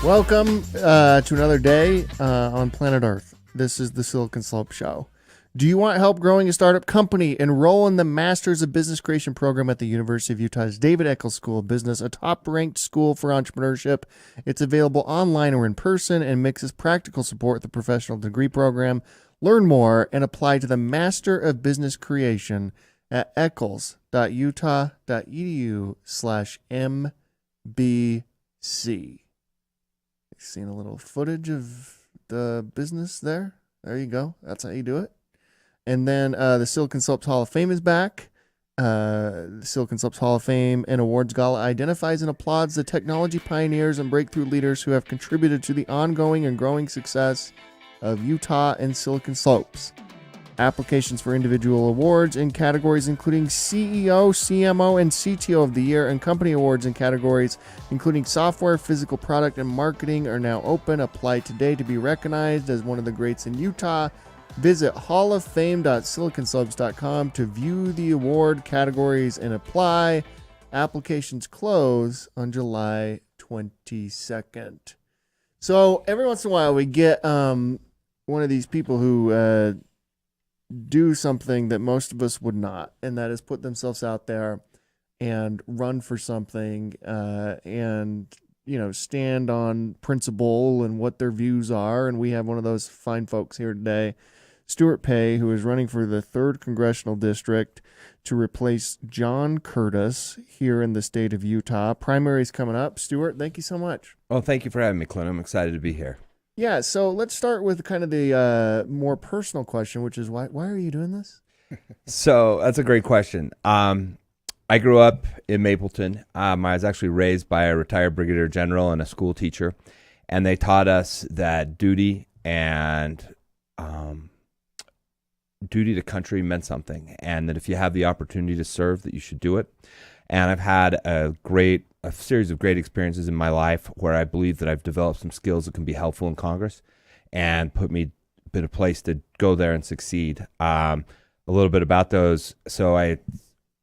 Welcome to another day on planet Earth. This is the Silicon Slope Show. Do you want help growing a startup company? Enroll in the Masters of Business Creation program at the University of Utah's David Eccles School of Business, a top-ranked school for entrepreneurship. It's available online or in person and mixes practical support with the professional degree program. Learn more and apply to the Master of Business Creation at eccles.utah.edu/MBC. Seen a little footage of the business there. There you go. That's how you do it. And then the Silicon Slopes Hall of Fame is back. The Silicon Slopes Hall of Fame and Awards Gala identifies and applauds the technology pioneers and breakthrough leaders who have contributed to the ongoing and growing success of Utah and Silicon Slopes. Applications for individual awards in categories including CEO, CMO, and CTO of the Year, and company awards in categories including software, physical product, and marketing are now open. Apply today to be recognized as one of the greats in Utah. Visit halloffame.siliconslopes.com to view the award categories and apply. Applications close on July 22nd. So every once in a while we get one of these people who do something that most of us would not, and that is put themselves out there and run for something and, you know, stand on principle and what their views are. And we have one of those fine folks here today, Stewart Peay, who is running for the 3rd Congressional District to replace John Curtis here in the state of Utah. Primary's coming up. Stewart, thank you so much. Well, thank you for having me, Clint. I'm excited to be here. Yeah, so let's start with kind of the more personal question, which is why are you doing this? So that's a great question. I grew up in Mapleton. I was actually raised by a retired brigadier general and a school teacher, and they taught us that duty to country meant something, and that if you have the opportunity to serve, that you should do it. And I've had a series of great experiences in my life where I believe that I've developed some skills that can be helpful in Congress and put me in a place to go there and succeed. A little bit about those. So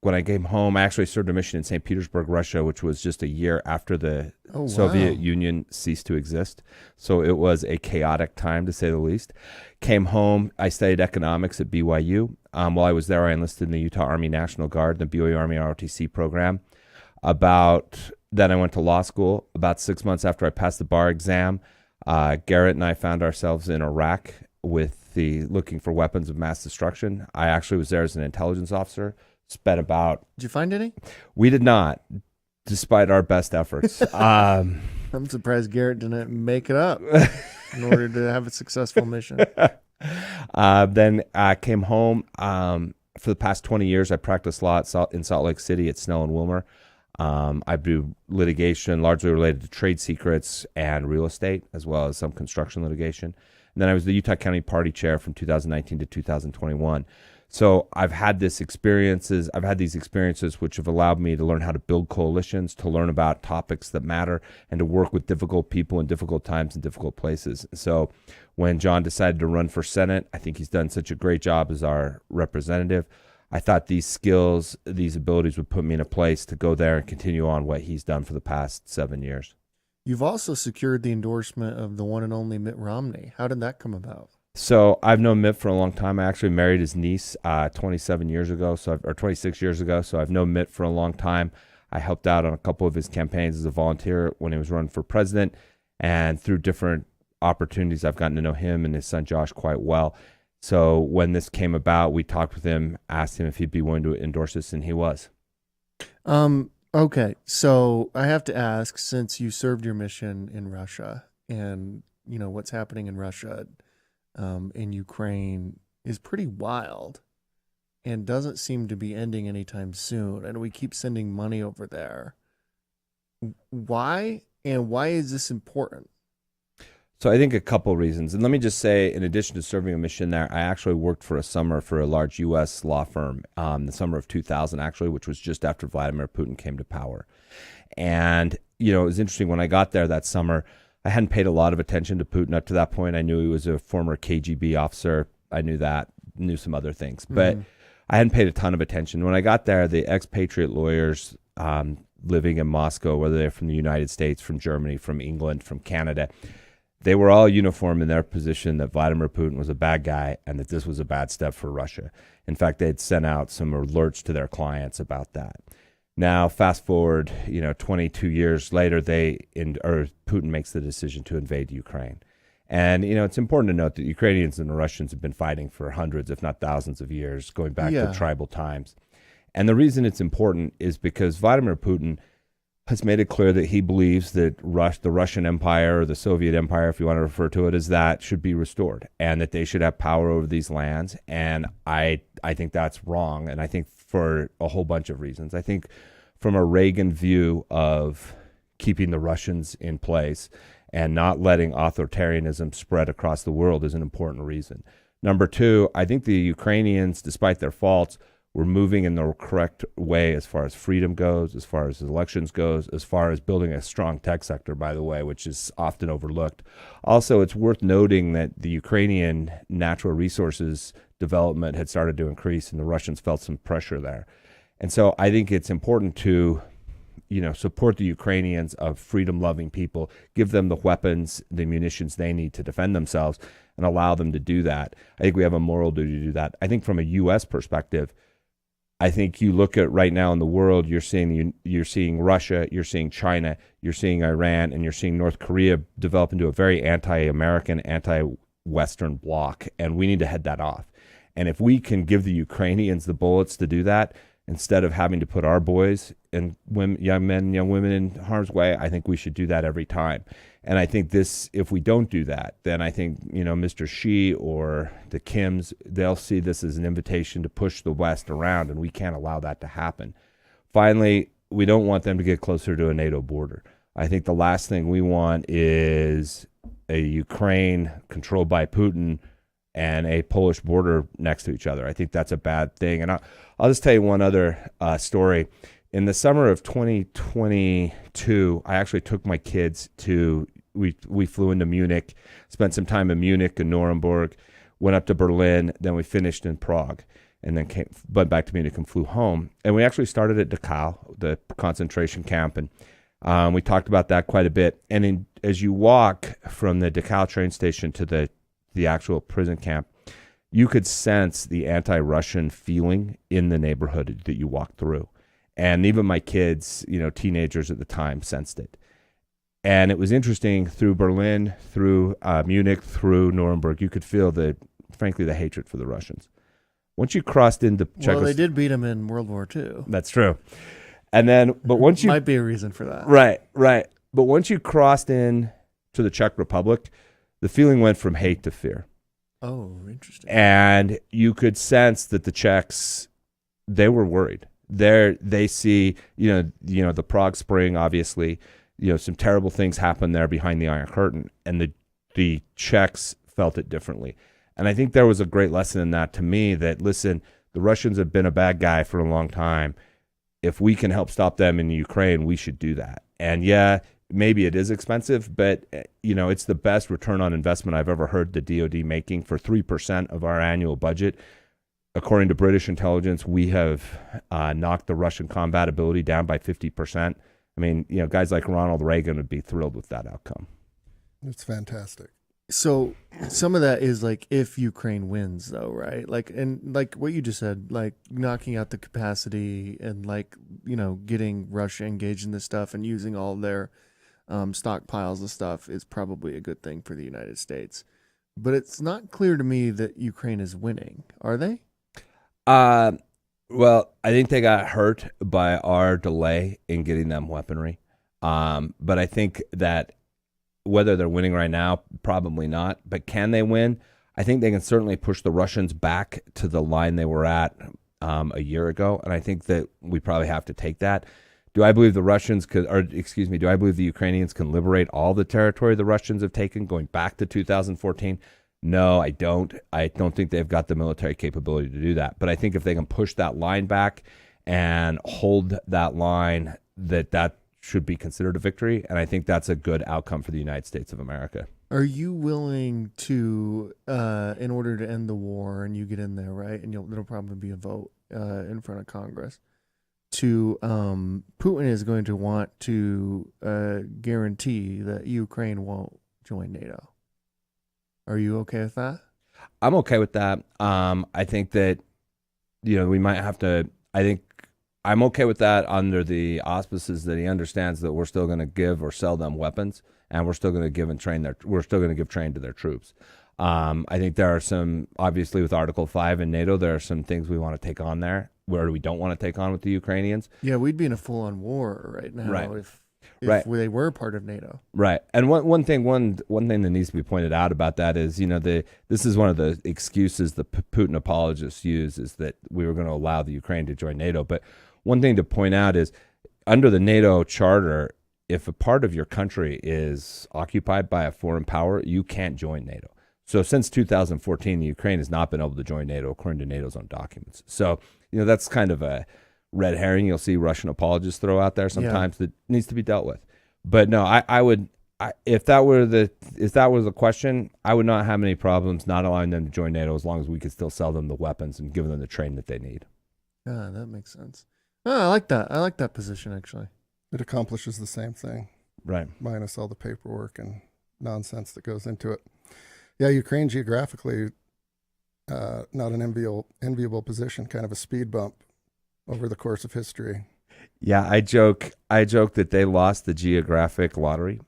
when I came home, I actually served a mission in St. Petersburg, Russia, which was just a year after the Soviet Union ceased to exist. So it was a chaotic time, to say the least. Came home, I studied economics at BYU. While I was there, I enlisted in the Utah Army National Guard, the BYU Army ROTC program. Then I went to law school. About 6 months after I passed the bar exam, Garrett and I found ourselves in Iraq looking for weapons of mass destruction. I actually was there as an intelligence officer. Did you find any? We did not, despite our best efforts. I'm surprised Garrett didn't make it up in order to have a successful mission. Then I came home. For the past 20 years, I practiced law in Salt Lake City at Snell and Wilmer. I do litigation largely related to trade secrets and real estate, as well as some construction litigation. And then I was the Utah County Party Chair from 2019 to 2021. So I've had these experiences which have allowed me to learn how to build coalitions, to learn about topics that matter, and to work with difficult people in difficult times and difficult places. So when John decided to run for Senate, I think he's done such a great job as our representative. I thought these skills, these abilities would put me in a place to go there and continue on what he's done for the past 7 years. You've also secured the endorsement of the one and only Mitt Romney. How did that come about? So I've known Mitt for a long time. I actually married his niece 26 years ago. So I've known Mitt for a long time. I helped out on a couple of his campaigns as a volunteer when he was running for president. And through different opportunities, I've gotten to know him and his son Josh quite well. So when this came about, we talked with him, asked him if he'd be willing to endorse this, and he was. Okay, so I have to ask, since you served your mission in Russia, and you know what's happening in Russia, in Ukraine is pretty wild, and doesn't seem to be ending anytime soon. And we keep sending money over there. Why? And why is this important? So I think a couple reasons. And let me just say, in addition to serving a mission there, I actually worked for a summer for a large U.S. law firm, the summer of 2000, actually, which was just after Vladimir Putin came to power. And, you know, it was interesting when I got there that summer, I hadn't paid a lot of attention to Putin up to that point. I knew he was a former KGB officer. I knew some other things, but I hadn't paid a ton of attention. When I got there, the expatriate lawyers, living in Moscow, whether they're from the United States, from Germany, from England, from Canada, they were all uniform in their position that Vladimir Putin was a bad guy and that this was a bad step for Russia. In fact, they'd sent out some alerts to their clients about that. Now, fast forward, 22 years later, Putin makes the decision to invade Ukraine. And, it's important to note that Ukrainians and the Russians have been fighting for hundreds, if not thousands of years, going back to tribal times. And the reason it's important is because Vladimir Putin has made it clear that he believes that the Russian Empire, or the Soviet Empire, if you want to refer to it as that, should be restored and that they should have power over these lands. And I think that's wrong. And I think for a whole bunch of reasons. I think from a Reagan view of keeping the Russians in place and not letting authoritarianism spread across the world is an important reason. Number two, I think the Ukrainians, despite their faults, were moving in the correct way as far as freedom goes, as far as elections goes, as far as building a strong tech sector, by the way, which is often overlooked. Also, it's worth noting that the Ukrainian natural resources development had started to increase and the Russians felt some pressure there. And so I think it's important to, support the Ukrainians of freedom-loving people, give them the weapons, the munitions they need to defend themselves, and allow them to do that. I think we have a moral duty to do that. I think from a U.S. perspective, I think you look at right now in the world, you're seeing Russia, you're seeing China, you're seeing Iran, and you're seeing North Korea develop into a very anti-American, anti-Western bloc, and we need to head that off. And if we can give the Ukrainians the bullets to do that, instead of having to put our boys and young men and young women in harm's way, I think we should do that every time. And I think if we don't do that, then I think, Mr. Xi or the Kims, they'll see this as an invitation to push the West around, and we can't allow that to happen. Finally, we don't want them to get closer to a NATO border. I think the last thing we want is a Ukraine controlled by Putin and a Polish border next to each other. I think that's a bad thing. And I'll just tell you one other story. In the summer of 2022, I actually took my kids we flew into Munich, spent some time in Munich and Nuremberg, went up to Berlin, then we finished in Prague, and then went back to Munich and flew home. And we actually started at Dachau, the concentration camp, and we talked about that quite a bit. And as you walk from the Dachau train station to the actual prison camp, you could sense the anti-Russian feeling in the neighborhood that you walked through. And even my kids, teenagers at the time, sensed it. And it was interesting, through Berlin, through Munich, through Nuremberg, you could feel frankly, the hatred for the Russians. Once you crossed into Well, they did beat them in World War II. That's true. And then, but once you... Might be a reason for that. Right. But once you crossed in to the Czech Republic, the feeling went from hate to fear. Oh, interesting. And you could sense that the Czechs, they were worried. They see, the Prague Spring, obviously, some terrible things happened there behind the Iron Curtain, and the Czechs felt it differently. And I think there was a great lesson in that to me, that, listen, the Russians have been a bad guy for a long time. If we can help stop them in Ukraine, we should do that. And yeah, maybe it is expensive, but it's the best return on investment I've ever heard the DoD making for 3% of our annual budget. According to British intelligence, we have knocked the Russian combat ability down by 50%. I mean, guys like Ronald Reagan would be thrilled with that outcome. It's fantastic. So some of that is like if Ukraine wins, though, right? Like what you just said, like knocking out the capacity and getting Russia engaged in this stuff and using all their stockpiles of stuff is probably a good thing for the United States. But it's not clear to me that Ukraine is winning. Are they? Well, I think they got hurt by our delay in getting them weaponry. But I think that whether they're winning right now, probably not. But can they win? I think they can certainly push the Russians back to the line they were at a year ago. And I think that we probably have to take that. Do I believe the Ukrainians can liberate all the territory the Russians have taken going back to 2014? No, I don't. I don't think they've got the military capability to do that. But I think if they can push that line back and hold that line, that should be considered a victory. And I think that's a good outcome for the United States of America. Are you willing to, in order to end the war, and you get in there, right? And there'll probably be a vote in front of Congress to Putin is going to want to guarantee that Ukraine won't join NATO. Are you okay with that? I'm okay with that. I think that, we might have to, I think I'm okay with that under the auspices that he understands that we're still going to give or sell them weapons, and we're still going to give and train we're still going to give train to their troops. I think there are some, obviously with Article 5 in NATO, there are some things we want to take on there where we don't want to take on with the Ukrainians. Yeah, we'd be in a full-on war right now Right. if Right. they were part of NATO. Right. And one thing that needs to be pointed out about that is, this is one of the excuses the Putin apologists use, is that we were going to allow the Ukraine to join NATO. But one thing to point out is, under the NATO charter, if a part of your country is occupied by a foreign power, you can't join NATO. So since 2014, the Ukraine has not been able to join NATO according to NATO's own documents. So, that's kind of a red herring you'll see Russian apologists throw out there sometimes that needs to be dealt with. But no, I would, if that were the question, I would not have any problems not allowing them to join NATO as long as we could still sell them the weapons and give them the training that they need. Yeah, that makes sense. Oh, I like that. I like that position, actually. It accomplishes the same thing, Right. minus all the paperwork and nonsense that goes into it. Yeah, Ukraine geographically, not an enviable position, kind of a speed bump over the course of history. Yeah, I joke that they lost the geographic lottery,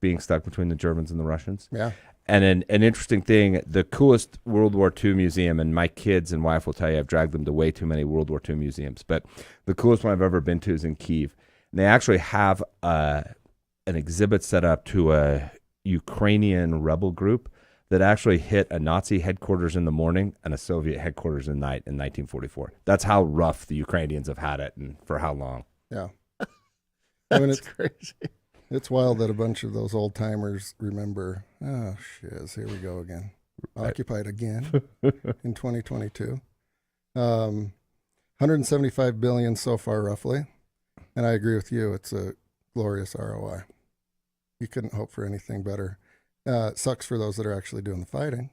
being stuck between the Germans and the Russians. Yeah. And an interesting thing, the coolest World War II museum, and my kids and wife will tell you I've dragged them to way too many World War II museums, but the coolest one I've ever been to is in Kyiv. And they actually have an exhibit set up to a Ukrainian rebel group that actually hit a Nazi headquarters in the morning and a Soviet headquarters in the night in 1944. That's how rough the Ukrainians have had it, and for how long. Yeah. That's crazy. It's wild that a bunch of those old timers remember, oh, shiz, here we go again. Occupied again in 2022. 175 billion so far, roughly. And I agree with you. It's a glorious ROI. You couldn't hope for anything better. It sucks for those that are actually doing the fighting,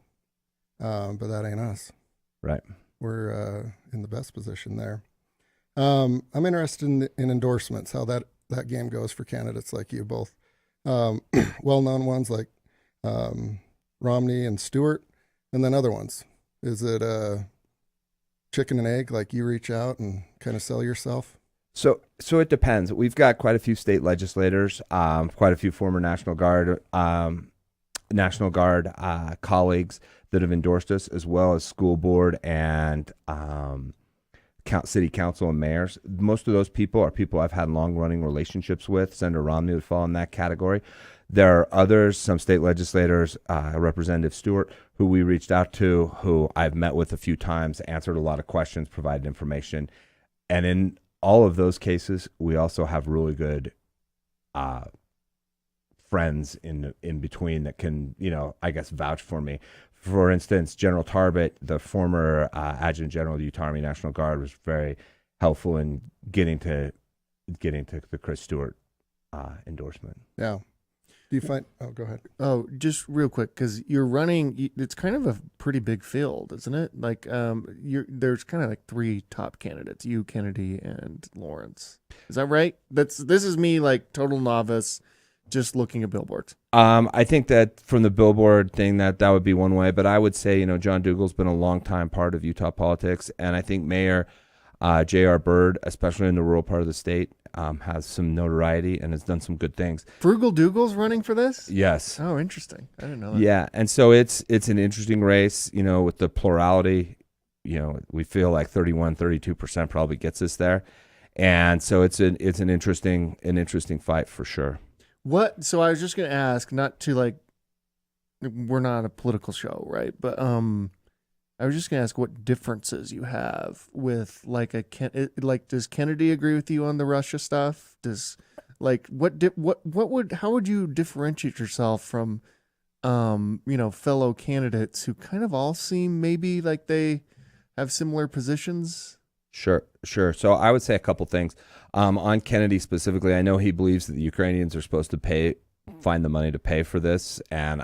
but that ain't us. Right. We're in the best position there. I'm interested in endorsements, how that game goes for candidates like you both. Well-known ones like Romney and Stewart, and then other ones. Is it chicken and egg, like you reach out and kind of sell yourself? So it depends. We've got quite a few state legislators, quite a few former National Guard colleagues that have endorsed us, as well as school board and city council and mayors. Most of those people are people I've had long-running relationships with. Senator Romney would fall in that category. There are others, some state legislators, Representative Stewart, who we reached out to, who I've met with a few times, answered a lot of questions, provided information. And in all of those cases, we also have really good friends in between that can, I guess, vouch for me. For instance, General Tarbett, the former Adjutant General of the Utah Army National Guard, was very helpful in getting to the Chris Stewart endorsement. Yeah. Do you find? Oh, go ahead. Oh, just real quick, because you're running. It's kind of a pretty big field, isn't it? Like, there's kind of like three top candidates: you, Kennedy, and Lawrence. Is that right? This is me, like total novice, just looking at billboards. I think that from the billboard thing, that would be one way. But I would say, John Dougal's been a long time part of Utah politics, and I think Mayor J.R. Byrd, especially in the rural part of the state, has some notoriety and has done some good things. Frugal Dougal's running for this? Yes. Oh, interesting. I didn't know that. Yeah, and so it's an interesting race, with the plurality. We feel like 32% probably gets us there, and so it's an interesting fight for sure. So I was just going to ask, not to we're not a political show, right? But I was just going to ask what differences you have with does Kennedy agree with you on the Russia stuff? Does how would you differentiate yourself from fellow candidates who kind of all seem maybe like they have similar positions? Sure. So I would say a couple things. On Kennedy specifically, I know he believes that the Ukrainians are supposed to find the money to pay for this, and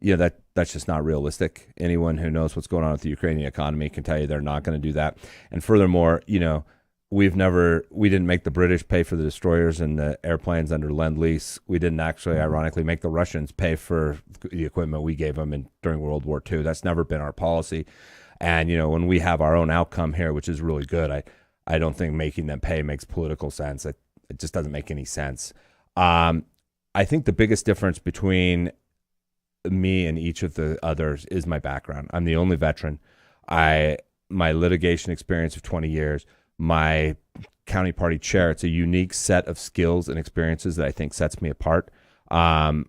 that's just not realistic. Anyone who knows what's going on with the Ukrainian economy can tell you they're not going to do that. And furthermore, we didn't make the British pay for the destroyers and the airplanes under Lend-Lease. We didn't actually, ironically, make the Russians pay for the equipment we gave them during World War II. That's never been our policy. And, when we have our own outcome here, which is really good, I don't think making them pay makes political sense. It just doesn't make any sense. I think the biggest difference between me and each of the others is my background. I'm the only veteran. My litigation experience of 20 years, my county party chair, it's a unique set of skills and experiences that I think sets me apart. On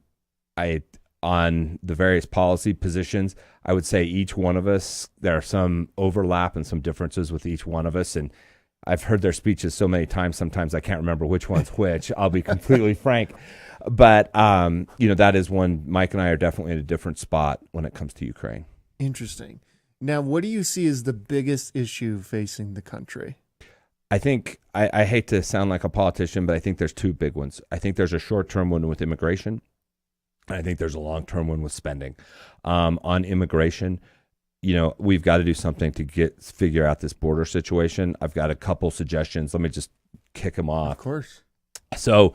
the various policy positions, I would say each one of us, there are some overlap and some differences with each one of us. And I've heard their speeches so many times, sometimes I can't remember which one's which. I'll be completely frank. But, that is one. Mike and I are definitely in a different spot when it comes to Ukraine. Interesting. Now, what do you see as the biggest issue facing the country? I think, I hate to sound like a politician, but I think there's two big ones. I think there's a short-term one with immigration. And I think there's a long-term one with spending. On immigration, we've got to do something to figure out this border situation. I've got a couple suggestions. Let me just kick them off. Of course. So,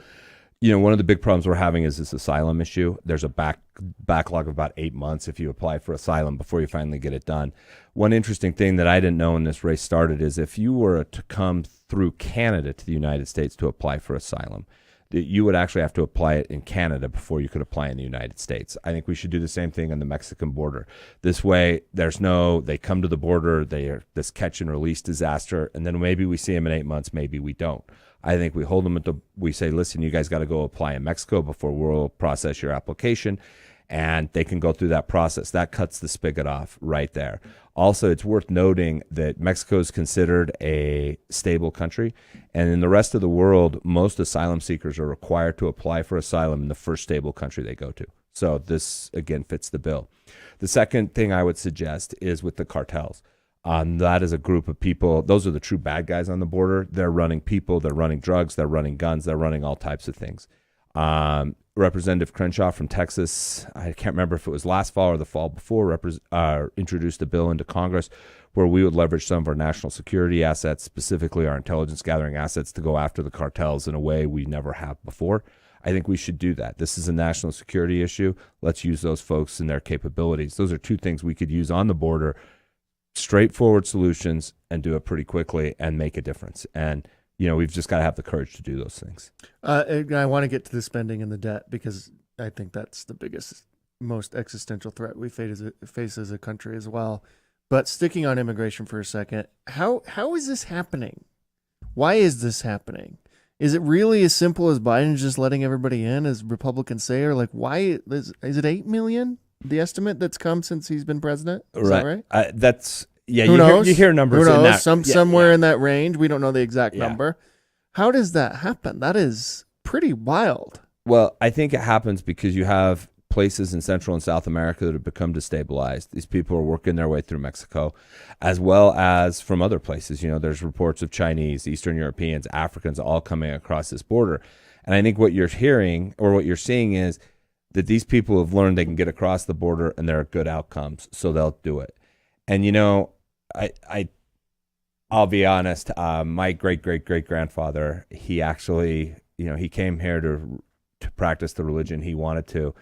one of the big problems we're having is this asylum issue. There's a backlog of about 8 months if you apply for asylum before you finally get it done. One interesting thing that I didn't know when this race started is if you were to come through Canada to the United States to apply for asylum, you would actually have to apply it in Canada before you could apply in the United States. I think we should do the same thing on the Mexican border. This way, they come to the border, they are this catch and release disaster, and then maybe we see them in 8 months, maybe we don't. I think we hold them we say, listen, you guys got to go apply in Mexico before we'll process your application, and they can go through that process. That cuts the spigot off right there. Also, it's worth noting that Mexico is considered a stable country, and in the rest of the world, most asylum seekers are required to apply for asylum in the first stable country they go to. So this, again, fits the bill. The second thing I would suggest is with the cartels. That is a group of people. Those are the true bad guys on the border. They're running people. They're running drugs. They're running guns. They're running all types of things. Representative Crenshaw from Texas, I can't remember if it was last fall or the fall before, introduced a bill into Congress where we would leverage some of our national security assets, specifically our intelligence gathering assets, to go after the cartels in a way we never have before. I think we should do that. This is a national security issue. Let's use those folks and their capabilities. Those are two things we could use on the border, straightforward solutions, and do it pretty quickly and make a difference. And we've just got to have the courage to do those things. I want to get to the spending and the debt because I think that's the biggest, most existential threat we face as a country as well. But sticking on immigration for a second, how is this happening? Why is this happening? Is it really as simple as Biden just letting everybody in, as Republicans say, or why is it 8 million? The estimate that's come since he's been president? Is that right? That's, yeah, Who knows? You hear numbers Who knows? in that. Somewhere in that range. We don't know the exact Yeah. number. How does that happen? That is pretty wild. Well, I think it happens because you have places in Central and South America that have become destabilized. These people are working their way through Mexico, as well as from other places. There's reports of Chinese, Eastern Europeans, Africans all coming across this border. And I think what you're hearing or what you're seeing is that these people have learned they can get across the border and there are good outcomes, so they'll do it. And I'll be honest, my great-great-great-grandfather, he actually, he came here to practice the religion he wanted to,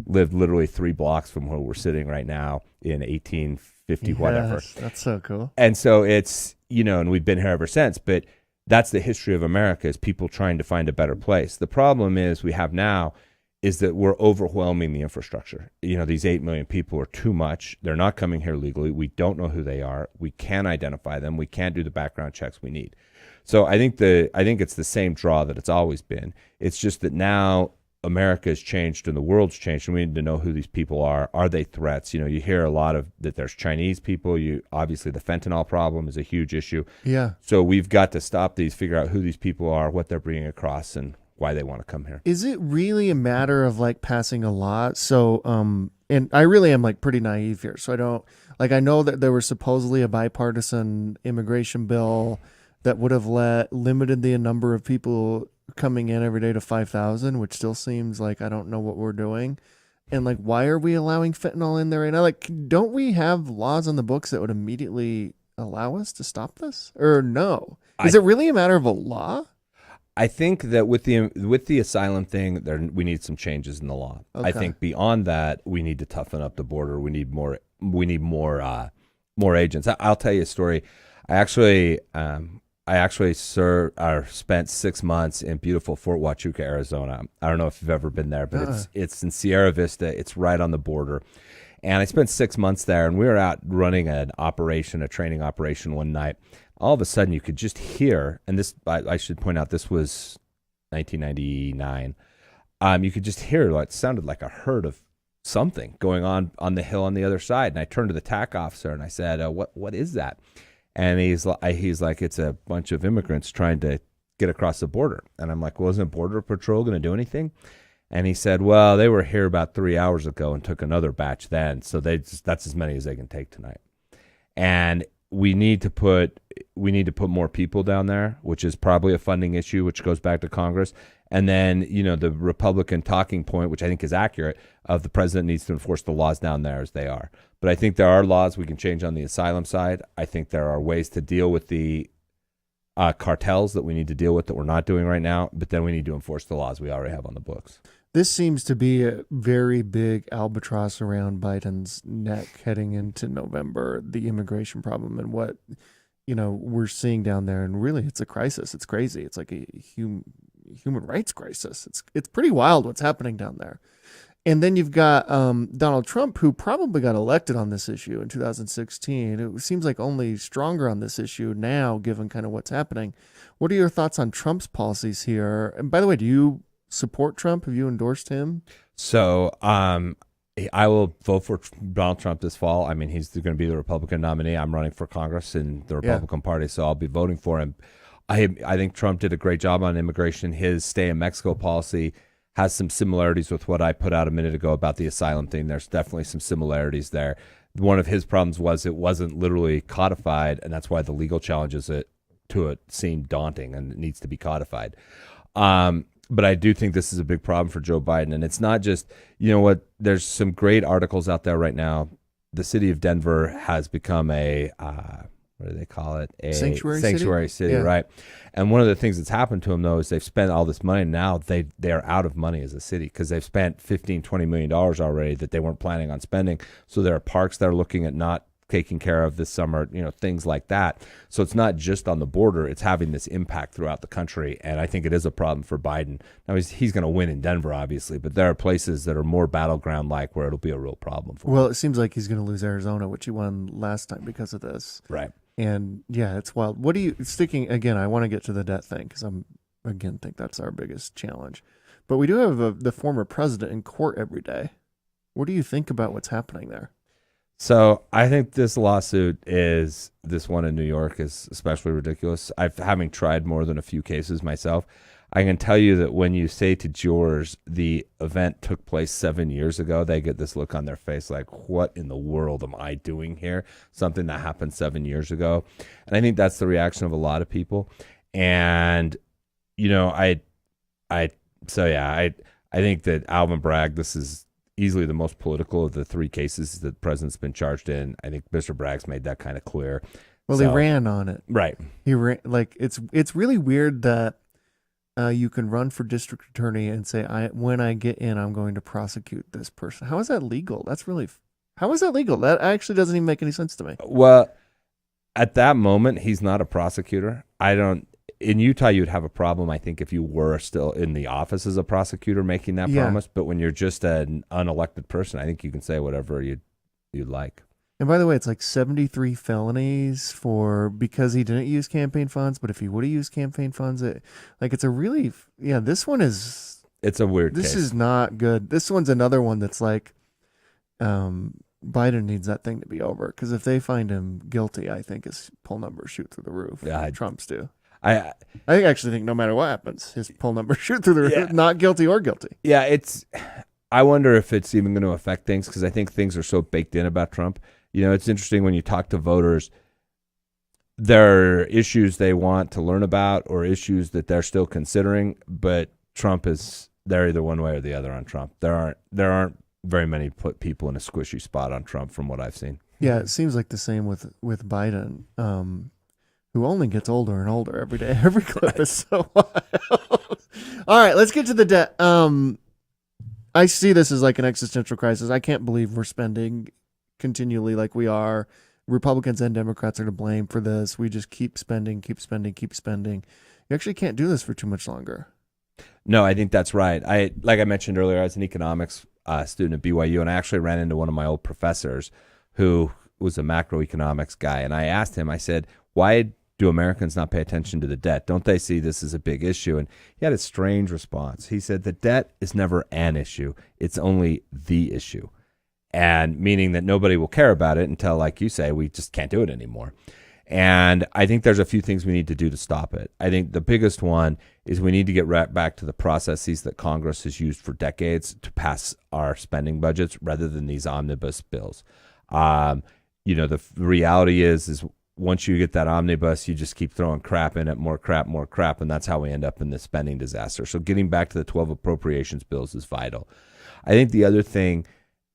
lived literally 3 blocks from where we're sitting right now in 1850, whatever. That's so cool. And so it's, and we've been here ever since, but that's the history of America, is people trying to find a better place. The problem we have now is that we're overwhelming the infrastructure. These 8 million people are too much. They're not coming here legally. We don't know who they are. We can't identify them. We can't do the background checks we need. So I think it's the same draw that it's always been. It's just that now America has changed and the world's changed, and we need to know who these people are. Are they threats? You hear a lot of that there's Chinese people. Obviously the fentanyl problem is a huge issue. Yeah. So we've got to stop these, figure out who these people are, what they're bringing across, and why they want to come here. Is it really a matter of passing a law? So, and I really am pretty naive here. So I don't I know that there was supposedly a bipartisan immigration bill that would have limited the number of people coming in every day to 5,000, which still seems I don't know what we're doing. And why are we allowing fentanyl in there right now? Don't we have laws on the books that would immediately allow us to stop this? Or no? Is it really a matter of a law? I think that with the asylum thing, we need some changes in the law. Okay. I think beyond that, we need to toughen up the border. We need more. We need more agents. I'll tell you a story. I actually spent 6 months in beautiful Fort Huachuca, Arizona. I don't know if you've ever been there, but it's in Sierra Vista. It's right on the border. And I spent 6 months there, and we were out running a training operation one night. All of a sudden, you could just hear, and this, I should point out, this was 1999. You could just hear, it sounded like a herd of something going on the hill on the other side. And I turned to the TAC officer and I said, what is that? And he's like, it's a bunch of immigrants trying to get across the border. And I'm like, well, isn't Border Patrol going to do anything? And he said, well, they were here about 3 hours ago and took another batch then. So that's as many as they can take tonight. And we need to put more people down there, which is probably a funding issue, which goes back to Congress. And then, the Republican talking point, which I think is accurate, of the president needs to enforce the laws down there as they are. But I think there are laws we can change on the asylum side. I think there are ways to deal with the cartels that we need to deal with that we're not doing right now. But then we need to enforce the laws we already have on the books. This seems to be a very big albatross around Biden's neck heading into November, the immigration problem and what, we're seeing down there. And really, it's a crisis. It's crazy. It's like a human rights crisis. It's pretty wild what's happening down there. And then you've got Donald Trump, who probably got elected on this issue in 2016. It seems like only stronger on this issue now, given kind of what's happening. What are your thoughts on Trump's policies here? And by the way, do you support Trump? Have you endorsed him? So I will vote for Donald Trump this fall. I mean, he's going to be the Republican nominee. I'm running for Congress in the Republican Party, so I'll be voting for him. I think Trump did a great job on immigration. His stay in Mexico policy has some similarities with what I put out a minute ago about the asylum thing. There's definitely some similarities there. One of his problems was it wasn't literally codified, and that's why the legal challenges to it seem daunting and it needs to be codified. But I do think this is a big problem for Joe Biden. And it's not just, there's some great articles out there right now. The city of Denver has become a, what do they call it? A sanctuary city, yeah. Right? And one of the things that's happened to them, though, is they've spent all this money. Now they are out of money as a city because they've spent $15-20 million already that they weren't planning on spending. So there are parks that are looking at not taking care of this summer, things like that. So it's not just on the border, it's having this impact throughout the country. And I think it is a problem for Biden. Now he's going to win in Denver, obviously, but there are places that are more battleground like where it'll be a real problem for him. Well, it seems like he's going to lose Arizona, which he won last time because of this. Right. And yeah, it's wild. What do you again, I want to get to the debt thing because think that's our biggest challenge. But we do have the former president in court every day. What do you think about what's happening there? So I think this one in New York is especially ridiculous. Having tried more than a few cases myself, I can tell you that when you say to jurors the event took place 7 years ago, they get this look on their face like, what in the world am I doing here? Something that happened 7 years ago. And I think that's the reaction of a lot of people. And, I think that Alvin Bragg, this is easily the most political of the three cases that the president's been charged in. I think Mr. Bragg's made that kind of clear. Well, he ran on it. Right. He ran, it's really weird that you can run for district attorney and say, when I get in, I'm going to prosecute this person. How is that legal? How is that legal? That actually doesn't even make any sense to me. Well, at that moment, he's not a prosecutor. In Utah, you'd have a problem, I think, if you were still in the office as a prosecutor making that promise. But when you're just an unelected person, I think you can say whatever you'd like. And by the way, it's like 73 felonies because he didn't use campaign funds. But if he would have used campaign funds, it's a really, this one is. It's a weird case. This is not good. This one's another one that's like, Biden needs that thing to be over. Because if they find him guilty, I think his poll numbers shoot through the roof. Yeah, Trump's do. I actually think no matter what happens, his poll numbers shoot through the roof, not guilty or guilty. Yeah, I wonder if it's even going to affect things because I think things are so baked in about Trump. It's interesting when you talk to voters, there are issues they want to learn about or issues that they're still considering, but they're either one way or the other on Trump. There aren't very many people in a squishy spot on Trump from what I've seen. Yeah, it seems like the same with Biden, who only gets older and older every day. Every clip is so wild. All right, let's get to the debt. I see this as like an existential crisis. I can't believe we're spending continually like we are. Republicans and Democrats are to blame for this. We just keep spending, keep spending, keep spending. You actually can't do this for too much longer. No, I think that's right. Like I mentioned earlier, I was an economics student at BYU, and I actually ran into one of my old professors who was a macroeconomics guy. And I asked him, I said, why do Americans not pay attention to the debt? Don't they see this as a big issue? And he had a strange response. He said, the debt is never an issue. It's only the issue. And meaning that nobody will care about it until, like you say, we just can't do it anymore. And I think there's a few things we need to do to stop it. I think the biggest one is we need to get right back to the processes that Congress has used for decades to pass our spending budgets rather than these omnibus bills. The reality is once you get that omnibus, you just keep throwing crap in it, more crap, and that's how we end up in this spending disaster. So getting back to the 12 appropriations bills is vital. I think the other thing,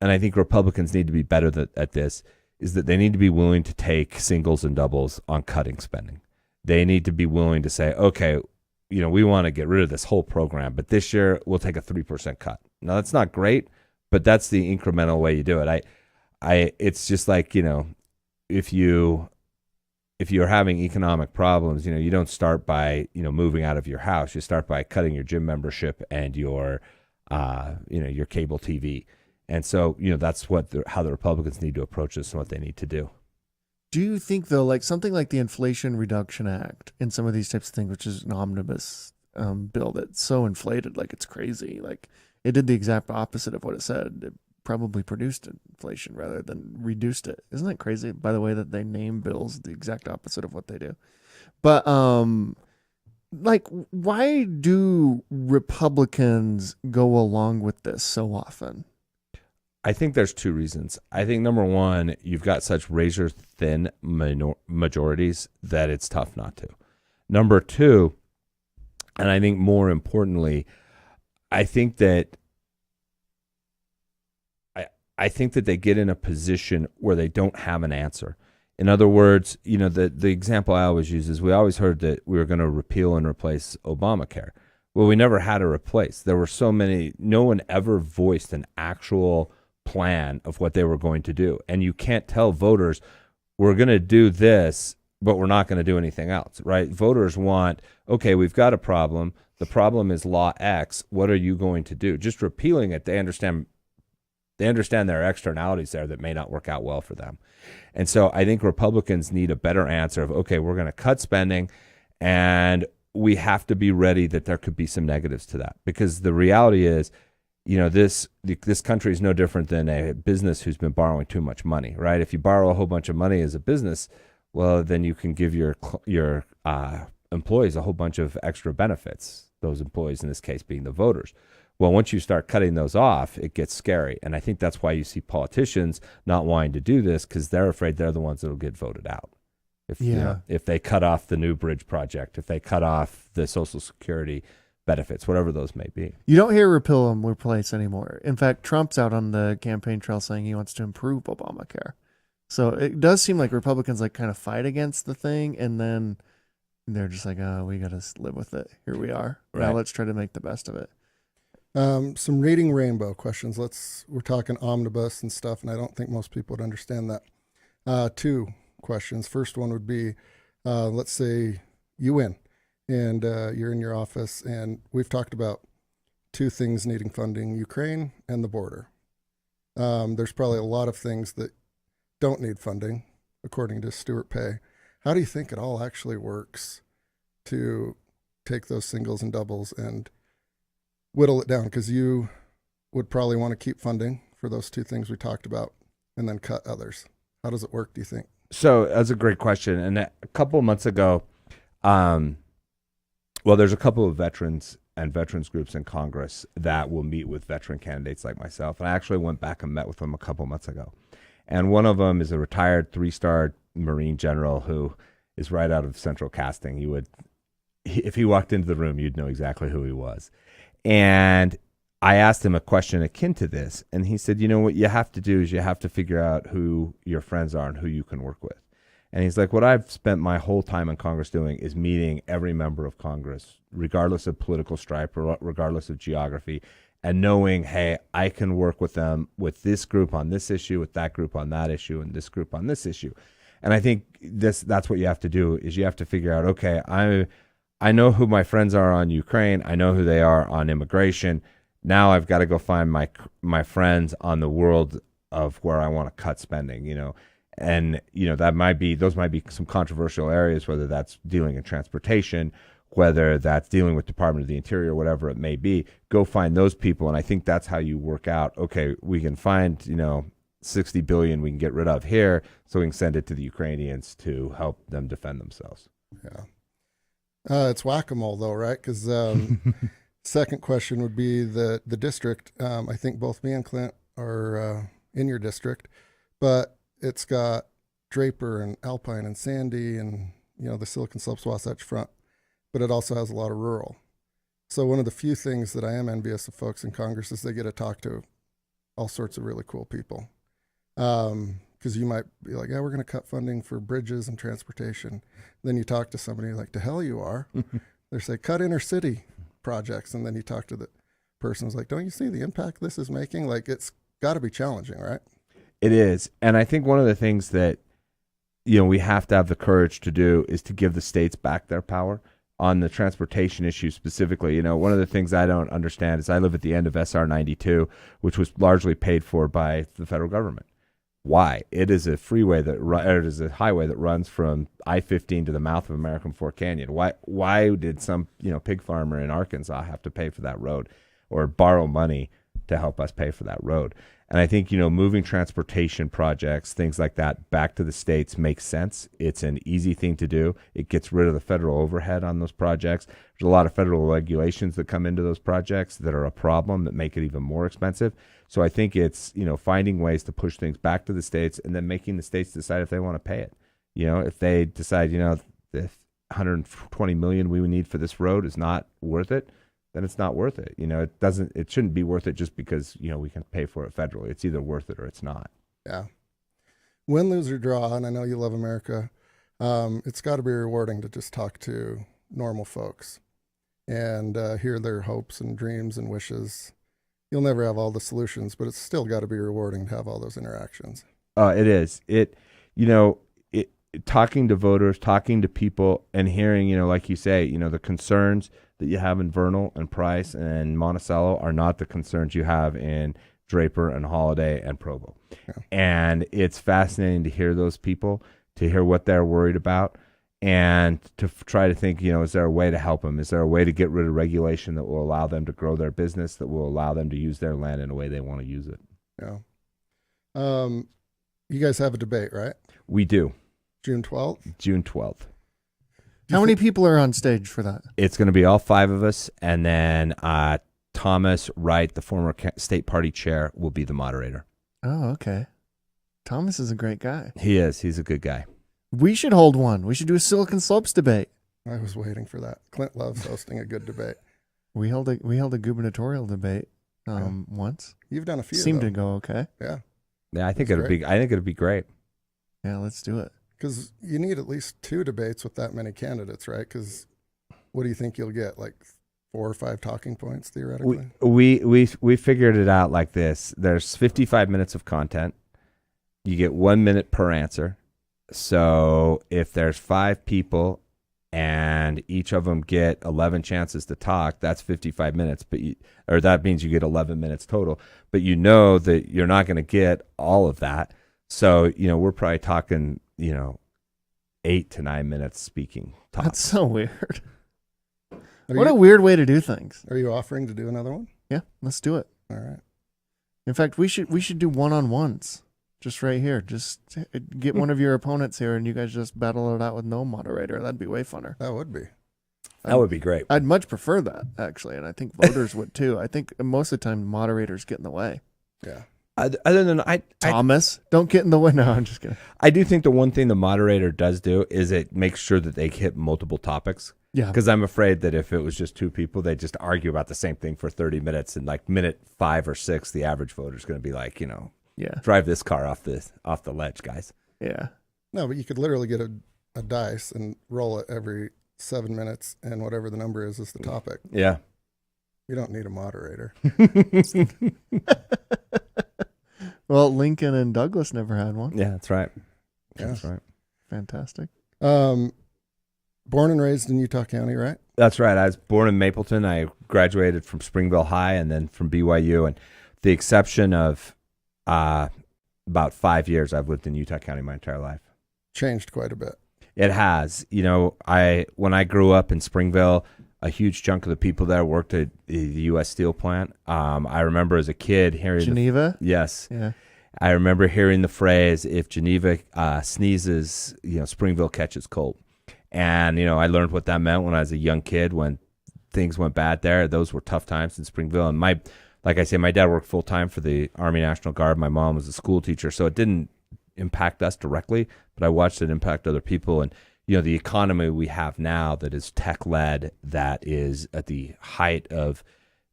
and I think Republicans need to be better at this, is that they need to be willing to take singles and doubles on cutting spending. They need to be willing to say, okay, we want to get rid of this whole program, but this year we'll take a 3% cut. Now that's not great, but that's the incremental way you do it. It's just like, if you're having economic problems, you don't start by, moving out of your house. You start by cutting your gym membership and your cable TV. And so, that's how the Republicans need to approach this and what they need to do. Do you think, though, like something like the Inflation Reduction Act and some of these types of things, which is an omnibus bill that's so inflated, like it's crazy. Like it did the exact opposite of what it said. It probably produced inflation rather than reduced it. Isn't that crazy, by the way, that they name bills the exact opposite of what they do? But like, why do Republicans go along with this so often? I think there's two reasons. I think number one, you've got such razor thin majorities that it's tough not to. Number two, and I think more importantly, I think that they get in a position where they don't have an answer. In other words, the example I always use is we always heard that we were going to repeal and replace Obamacare. Well, we never had to replace. There were so many, no one ever voiced an actual plan of what they were going to do. And you can't tell voters, we're going to do this, but we're not going to do anything else, right? Voters want, okay, we've got a problem. The problem is law X. What are you going to do? Just repealing it, they understand there are externalities there that may not work out well for them. And so I think Republicans need a better answer of, okay, we're going to cut spending, and we have to be ready that there could be some negatives to that. Because the reality is, this country is no different than a business who's been borrowing too much money, right? If you borrow a whole bunch of money as a business, well, then you can give your employees a whole bunch of extra benefits, those employees in this case being the voters. Well, once you start cutting those off, it gets scary. And I think that's why you see politicians not wanting to do this, because they're afraid they're the ones that will get voted out. If they cut off the new bridge project, if they cut off the Social Security benefits, whatever those may be. You don't hear repeal and replace anymore. In fact, Trump's out on the campaign trail saying he wants to improve Obamacare. So it does seem like Republicans like kind of fight against the thing, and then they're just like, oh, we got to live with it. Here we are. Right. Now let's try to make the best of it. Some reading rainbow questions. We're talking omnibus and stuff, and I don't think most people would understand that. Two questions. First one would be, let's say you win and you're in your office, and we've talked about two things needing funding: Ukraine and the border. There's probably a lot of things that don't need funding, according to Stewart Peay. How do you think it all actually works to take those singles and doubles and whittle it down? Because you would probably want to keep funding for those two things we talked about and then cut others. How does it work, do you think? So that's a great question. And a couple of months ago, there's a couple of veterans groups in Congress that will meet with veteran candidates like myself. And I actually went back and met with them a couple months ago. And one of them is a retired 3-star Marine general who is right out of Central Casting. If he walked into the room, you'd know exactly who he was. And I asked him a question akin to this, and he said, what you have to do is you have to figure out who your friends are and who you can work with. And he's like, what I've spent my whole time in Congress doing is meeting every member of Congress, regardless of political stripe or regardless of geography, and knowing, hey, I can work with them, with this group on this issue, with that group on that issue, and this group on this issue. And I think that's what you have to do, is you have to figure out, okay, I know who my friends are on Ukraine. I know who they are on immigration. Now I've got to go find my friends on the world of where I want to cut spending, and those might be some controversial areas, whether that's dealing in transportation, whether that's dealing with Department of the Interior, whatever it may be. Go find those people, and I think that's how you work out. Okay, we can find $60 billion we can get rid of here, so we can send it to the Ukrainians to help them defend themselves. Yeah, it's whack-a-mole though, right? Because second question would be the district. I think both me and Clint are in your district, but it's got Draper and Alpine and Sandy and the Silicon Slopes Wasatch Front, but it also has a lot of rural. So one of the few things that I am envious of folks in Congress is they get to talk to all sorts of really cool people. Because you might be like, yeah, we're going to cut funding for bridges and transportation. Then you talk to somebody like, to hell you are. They say, cut inner city projects. And then you talk to the person who's like, don't you see the impact this is making? Like, it's got to be challenging, right? It is. And I think one of the things that, we have to have the courage to do is to give the states back their power on the transportation issue specifically. One of the things I don't understand is I live at the end of SR 92, which was largely paid for by the federal government. Why? It is a freeway it is a highway that runs from I-15 to the mouth of American Fork Canyon. Why did some pig farmer in Arkansas have to pay for that road or borrow money to help us pay for that road? And I think moving transportation projects, things like that, back to the states makes sense. It's an easy thing to do. It gets rid of the federal overhead on those projects. There's a lot of federal regulations that come into those projects that are a problem, that make it even more expensive. So I think it's, finding ways to push things back to the states and then making the states decide if they want to pay it. If they decide, the $120 million we would need for this road is not worth it, then it's not worth it. It shouldn't be worth it just because, we can pay for it federally. It's either worth it or it's not. Yeah. Win, lose, or draw, and I know you love America, it's got to be rewarding to just talk to normal folks and hear their hopes and dreams and wishes. You'll never have all the solutions, but it's still got to be rewarding to have all those interactions. It is. Talking to voters, talking to people, and hearing, like you say, the concerns that you have in Vernal and Price and Monticello are not the concerns you have in Draper and Holiday and Provo. Yeah. And it's fascinating to hear those people, to hear what they're worried about, and to try to think, is there a way to help them? Is there a way to get rid of regulation that will allow them to grow their business, that will allow them to use their land in a way they want to use it? Yeah. You guys have a debate, right? We do. June 12th? June 12th. How many people are on stage for that? It's going to be all five of us, and then Thomas Wright, the former state party chair, will be the moderator. Oh, okay. Thomas is a great guy. He is. He's a good guy. We should hold one. We should do a Silicon Slopes debate. I was waiting for that. Clint loves hosting a good debate. We held a gubernatorial debate once. You've done a few. Seemed to go okay. Yeah. Yeah, I think it'd be great. Yeah, let's do it. Because you need at least 2 debates with that many candidates, right? Because what do you think you'll get? Like 4 or 5 talking points theoretically? We figured it out like this. There's 55 minutes of content. You get 1 minute per answer. So if there's 5 people and each of them get 11 chances to talk, that's 55 minutes. Or that means you get 11 minutes total. But that you're not going to get all of that. So, we're probably talking, 8 to 9 minutes speaking. Tops. That's so weird. What a weird way to do things. Are you offering to do another one? Yeah, let's do it. All right. In fact, we should do one-on-ones. Just right here. Just get one of your opponents here and you guys just battle it out with no moderator. That'd be way funner. That would be. That would be great. I'd much prefer that, actually, and I think voters would too. I think most of the time moderators get in the way. Yeah. Other than I Thomas, don't get in the way. No, I'm just kidding. I do think the one thing the moderator does do is it makes sure that they hit multiple topics. Yeah. Because I'm afraid that if it was just two people, they just argue about the same thing for 30 minutes, and like minute 5 or 6, the average voter is going to be like, Yeah. drive this car off the ledge, guys. Yeah. No, but you could literally get a dice and roll it every 7 minutes, and whatever the number is the topic. Yeah. You don't need a moderator. Well, Lincoln and Douglas never had one. Yeah, that's right. Yeah. That's right. Fantastic. Born and raised in Utah County, right? That's right. I was born in Mapleton. I graduated from Springville High and then from BYU. And the exception of about 5 years, I've lived in Utah County my entire life. Changed quite a bit. It has. When I grew up in Springville, a huge chunk of the people there worked at the U.S. Steel plant. I remember as a kid hearing Geneva? Yes. Yeah. I remember hearing the phrase, if Geneva sneezes, Springville catches cold. And, I learned what that meant when I was a young kid, when things went bad there. Those were tough times in Springville. And like I say, my dad worked full time for the Army National Guard. My mom was a school teacher. So it didn't impact us directly, but I watched it impact other people. And, the economy we have now that is tech led, that is at the height of,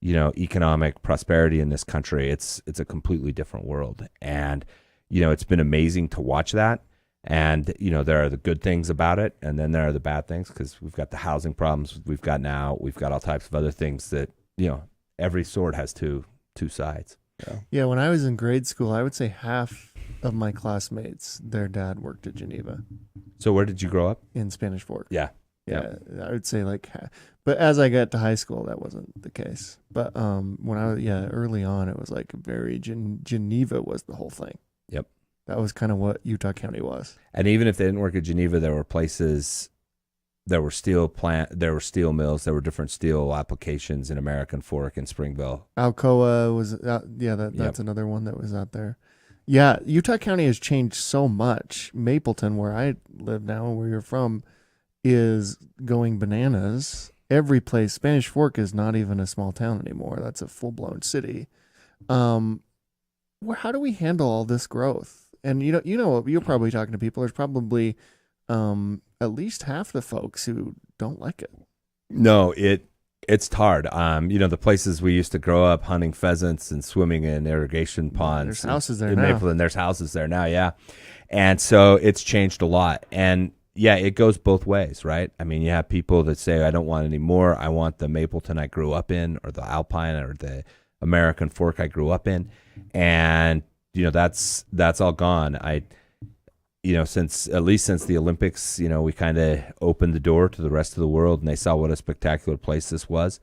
economic prosperity in this country, it's a completely different world. And, it's been amazing to watch that. And, there are the good things about it, and then there are the bad things, because we've got the housing problems we've got all types of other things that, every sword has two sides. Yeah, when I was in grade school, I would say half of my classmates, their dad worked at Geneva. So where did you grow up? In Spanish Fork. Yeah. Yeah, I would say like half. But as I got to high school, that wasn't the case. But when I was, early on, it was like very, Geneva was the whole thing. Yep. That was kind of what Utah County was. And even if they didn't work at Geneva, there were places, there were steel mills, there were different steel applications in American Fork and Springville. Alcoa was that's another one that was out there. Yeah, Utah County has changed so much. Mapleton, where I live now, where you're from, is going bananas. Every place, Spanish Fork is not even a small town anymore. That's a full-blown city. How do we handle all this growth? And you're probably talking to people. There's probably at least half the folks who don't like it. No, it's hard. The places we used to grow up hunting pheasants and swimming in irrigation ponds. There's houses there in now. Mapleton, there's houses there now, yeah. And so it's changed a lot. And yeah, it goes both ways, right? I mean, you have people that say, I don't want any more. I want the Mapleton I grew up in, or the Alpine, or the American Fork I grew up in. And that's all gone. Since the Olympics, we kind of opened the door to the rest of the world, and they saw what a spectacular place this was.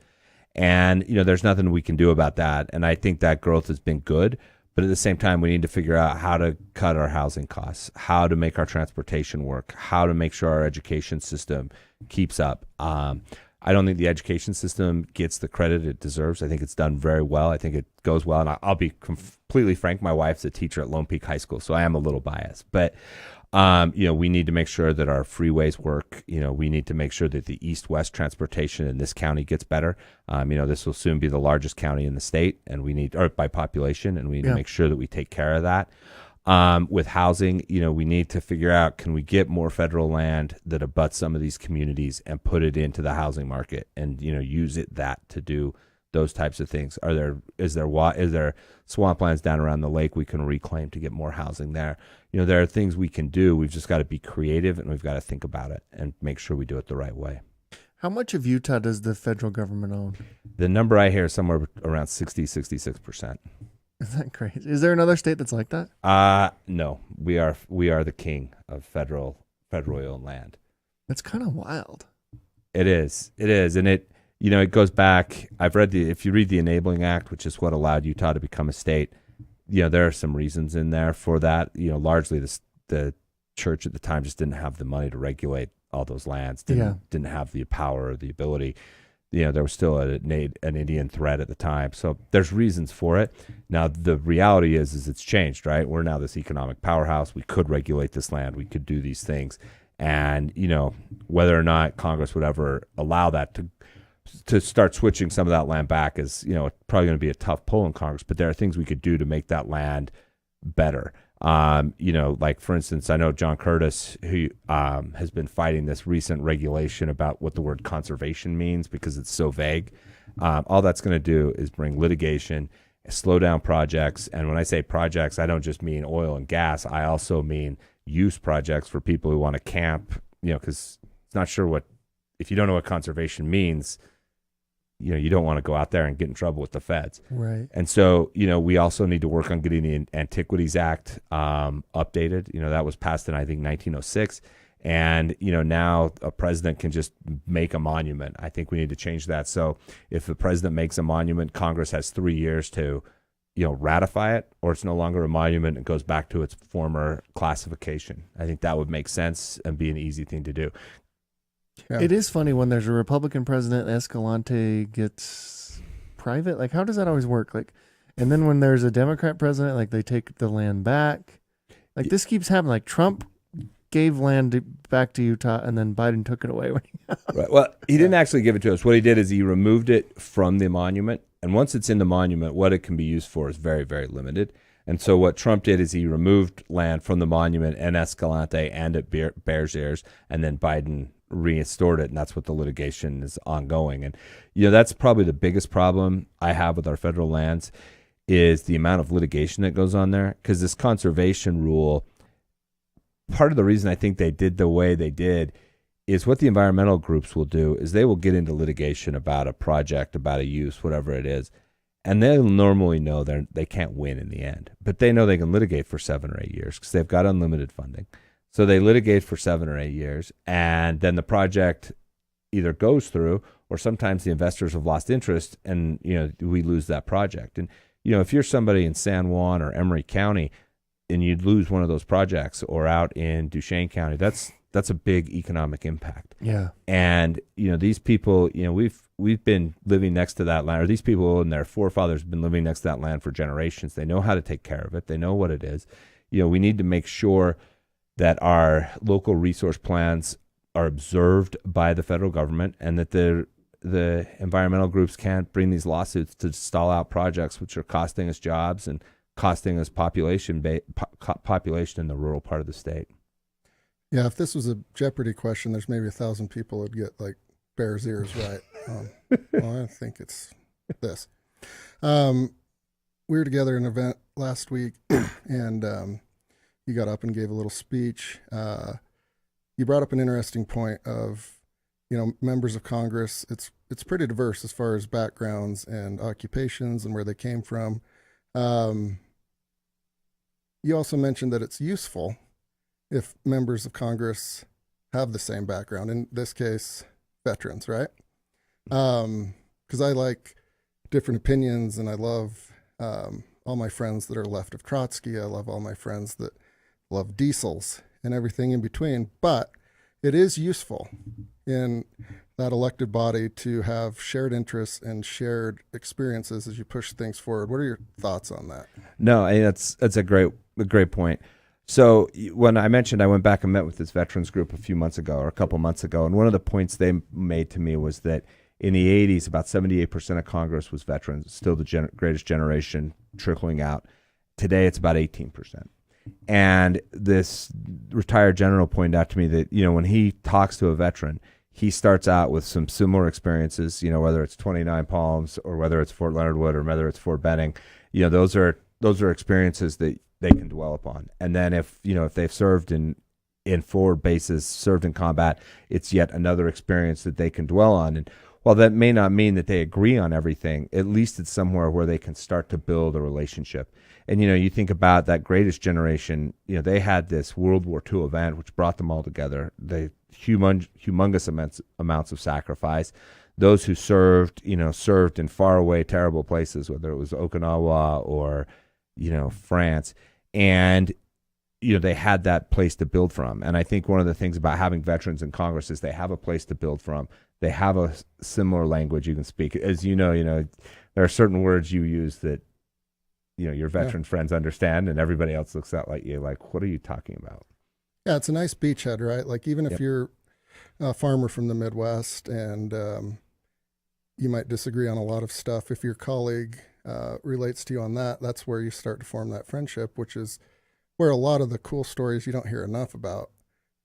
And, there's nothing we can do about that. And I think that growth has been good. But at the same time, we need to figure out how to cut our housing costs, how to make our transportation work, how to make sure our education system keeps up. I don't think the education system gets the credit it deserves. I think it's done very well. I think it goes well. And I'll be completely frank, my wife's a teacher at Lone Peak High School, so I am a little biased. But, we need to make sure that our freeways work. We need to make sure that the east-west transportation in this county gets better. This will soon be the largest county in the state, and by population, and we need to make sure that we take care of that. With housing, we need to figure out, can we get more federal land that abuts some of these communities and put it into the housing market, and use that to do those types of things. Is there swamplands down around the lake we can reclaim to get more housing there? There are things we can do. We've just got to be creative, and we've got to think about it and make sure we do it the right way. How much of Utah does the federal government own? The number I hear is somewhere around 66%. Is that crazy? Is there another state that's like that? No. We are the king of federal owned land. That's kind of wild. It is. And it goes back. If you read the Enabling Act, which is what allowed Utah to become a state, there are some reasons in there for that. Largely the church at the time just didn't have the money to regulate all those lands, didn't have the power or the ability. There was still an Indian threat at the time. So there's reasons for it. Now, the reality is it's changed, right? We're now this economic powerhouse. We could regulate this land. We could do these things. And, whether or not Congress would ever allow that to to start switching some of that land back is, probably going to be a tough pull in Congress, but there are things we could do to make that land better. Like for instance, I know John Curtis, who has been fighting this recent regulation about what the word conservation means because it's so vague. All that's going to do is bring litigation, slow down projects. And when I say projects, I don't just mean oil and gas. I also mean use projects for people who want to camp, because it's not sure if you don't know what conservation means, you don't want to go out there and get in trouble with the feds. Right. And so, we also need to work on getting the Antiquities Act updated. That was passed in, I think, 1906. And, now a president can just make a monument. I think we need to change that. So if the president makes a monument, Congress has 3 years to, ratify it, or it's no longer a monument and goes back to its former classification. I think that would make sense and be an easy thing to do. Yeah. It is funny when there's a Republican president, Escalante gets private. Like, how does that always work? Like, and then when there's a Democrat president, like they take the land back. Like this keeps happening. Like Trump gave land back to Utah, and then Biden took it away. Right. Well, he didn't actually give it to us. What he did is he removed it from the monument, and once it's in the monument, what it can be used for is very, very limited. And so what Trump did is he removed land from the monument and Escalante and at Bears Ears, and then Biden restored it, and that's what the litigation is ongoing. And that's probably the biggest problem I have with our federal lands is the amount of litigation that goes on there, because this conservation rule, part of the reason I think they did the way they did is what the environmental groups will do is they will get into litigation about a project, about a use, whatever it is, and they'll normally know they can't win in the end, but they know they can litigate for 7 or 8 years because they've got unlimited funding. So they litigate for 7 or 8 years, and then the project either goes through, or sometimes the investors have lost interest, and we lose that project. And if you're somebody in San Juan or Emery County, and you'd lose one of those projects, or out in Duchesne County, that's a big economic impact. Yeah. And these people, we've been living next to that land, or these people and their forefathers have been living next to that land for generations. They know how to take care of it. They know what it is. We need to make sure that our local resource plans are observed by the federal government, and that the environmental groups can't bring these lawsuits to stall out projects which are costing us jobs and costing us population in the rural part of the state. Yeah, if this was a Jeopardy question, there's maybe 1,000 people would get like Bears Ears right. Well, I think it's this. We were together at an event last week, and you got up and gave a little speech. You brought up an interesting point of, members of Congress. It's pretty diverse as far as backgrounds and occupations and where they came from. You also mentioned that it's useful if members of Congress have the same background, in this case, veterans, right? Because I like different opinions, and I love all my friends that are left of Trotsky. I love all my friends that love diesels and everything in between. But it is useful in that elected body to have shared interests and shared experiences as you push things forward. What are your thoughts on that? No, that's a great point. So when I mentioned I went back and met with this veterans group a few months ago, or a couple months ago, and one of the points they made to me was that in the 80s, about 78% of Congress was veterans, still the greatest generation trickling out. Today, it's about 18%. And this retired general pointed out to me that, when he talks to a veteran, he starts out with some similar experiences, whether it's 29 Palms or whether it's Fort Leonard Wood or whether it's Fort Benning, those are experiences that they can dwell upon. And then if they've served in forward bases, served in combat, it's yet another experience that they can dwell on. And while that may not mean that they agree on everything, at least it's somewhere where they can start to build a relationship. And, you think about that greatest generation, they had this World War II event, which brought them all together, the humongous amounts of sacrifice. Those who served in faraway, terrible places, whether it was Okinawa or, France. And, they had that place to build from. And I think one of the things about having veterans in Congress is they have a place to build from. They have a similar language you can speak. As there are certain words you use that, your veteran friends understand, and everybody else looks out like you, like, what are you talking about? Yeah, it's a nice beachhead, right? Like, even if you're a farmer from the Midwest and you might disagree on a lot of stuff. If your colleague relates to you on that, that's where you start to form that friendship, which is where a lot of the cool stories you don't hear enough about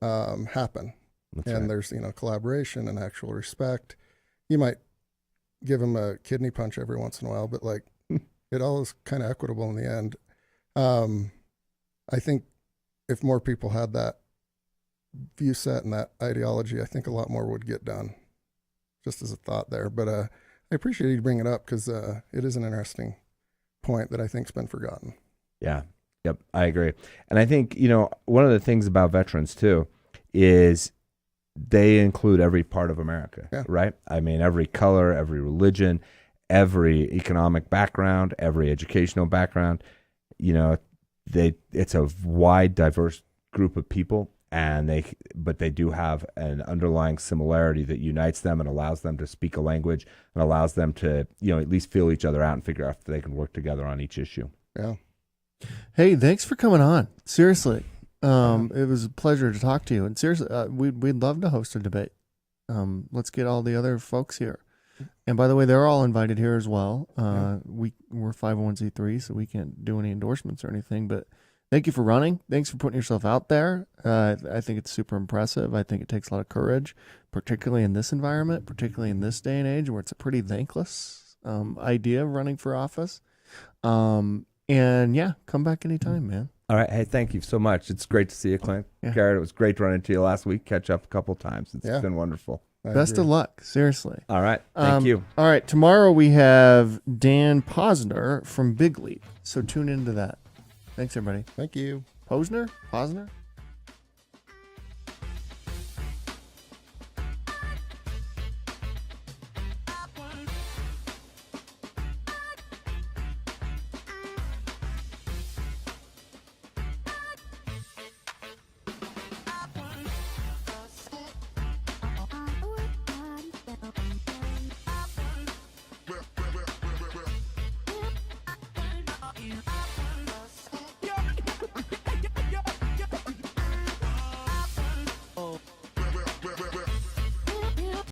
happen. That's And right. there's, collaboration and actual respect. You might give them a kidney punch every once in a while, but like it all is kind of equitable in the end. I think if more people had that view set and that ideology, I think a lot more would get done. Just as a thought there, but I appreciate you bringing it up because it is an interesting point that I think's been forgotten. Yeah. Yep. I agree. And I think, one of the things about veterans too is they include every part of America, Yeah. right? I mean, every color, every religion, every economic background, every educational background, it's a wide, diverse group of people. But they do have an underlying similarity that unites them and allows them to speak a language and allows them to, at least feel each other out and figure out if they can work together on each issue. Yeah. Hey, thanks for coming on. Seriously. It was a pleasure to talk to you. And seriously, we'd love to host a debate. Let's get all the other folks here. And by the way, they're all invited here as well. We're 501c3, so we can't do any endorsements or anything, but thank you for running. Thanks for putting yourself out there. I think it's super impressive. I think it takes a lot of courage, particularly in this environment, particularly in this day and age where it's a pretty thankless idea of running for office. And yeah, come back anytime, man. All right. Hey, thank you so much. It's great to see you, Clint. Yeah. Garrett, it was great running into you last week. Catch up a couple times. It's been wonderful. Best of luck. Seriously. All right. Thank you. All right. Tomorrow we have Dan Posner from Big Leap. So tune into that. Thanks, everybody. Thank you. Posner?